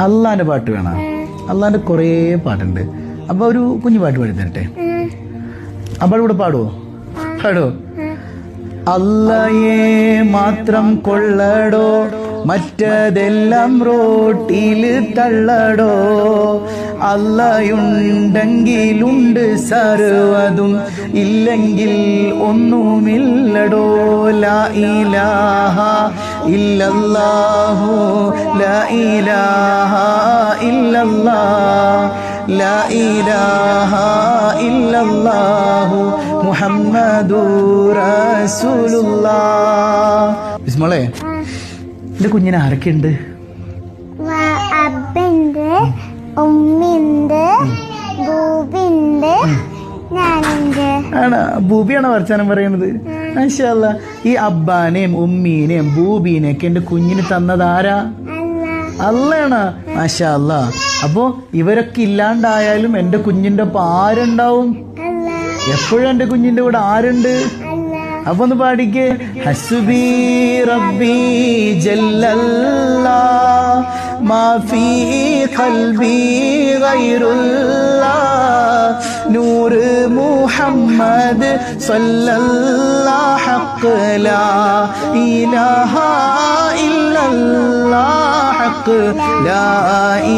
അള്ളാന്റെ പാട്ട് വേണം. അള്ളാന്റെ കൊറേ പാട്ടുണ്ട്. അപ്പൊ ഒരു കുഞ്ഞു പാട്ട് പാടി തരട്ടെ. അപ്പോൾ ഇവിടെ പാടുവോ? പാടുവോ? അള്ളയെ മാത്രം കൊള്ളടോ, മറ്റതെല്ലാം റോട്ടില് തള്ളടോ. അള്ളയുണ്ടെങ്കിലുണ്ട് സർവതും, ഇല്ലെങ്കിൽ ഒന്നുമില്ലടോ. ലാ ഇലാഹ ഇല്ലല്ലാഹു, ലാ ഇലാഹ ഇല്ലല്ലാഹ്, ലാ ഇലാഹ ഇല്ലല്ലാഹു മുഹമ്മദുർ റസൂലുള്ളാഹ്. ബിസ്മോളെ, എന്റെ കുഞ്ഞിനെ ആരൊക്കെയുണ്ട്? അബ്ബുണ്ട്, ഉമ്മിണ്ട്, ബൂബിണ്ട്, ഞാനുണ്ട്. ആണ് ബൂബിയാണോ വർച്ചാനം പറയണത്? മാഷാ അല്ലാ. ഈ അബ്ബാനെയും ഉമ്മീനെയും ബൂബീനെയൊക്കെ എന്റെ കുഞ്ഞിന് തന്നത് ആരാ? അള്ളയാണ്. മാഷാ അല്ലാ. അപ്പോ ഇവരൊക്കെ ഇല്ലാണ്ടായാലും എന്റെ കുഞ്ഞിന്റെ ഒപ്പം ആരുണ്ടാവും? എപ്പോഴും എന്റെ കുഞ്ഞിന്റെ കൂടെ ആരുണ്ട്? അപ്പൊ ഒന്ന് പാടിക്കേ. ഹസ്ബി റബ്ബി ജല്ലല്ലാ, മാ ഫീ ഖൽബി ഗൈറുല്ലാ, നൂർ മുഹമ്മദ് സല്ലല്ലാഹു ഹഖ്, ലാ ഇലാഹ ഇല്ലല്ലാഹ് ഹഖ്, ലാ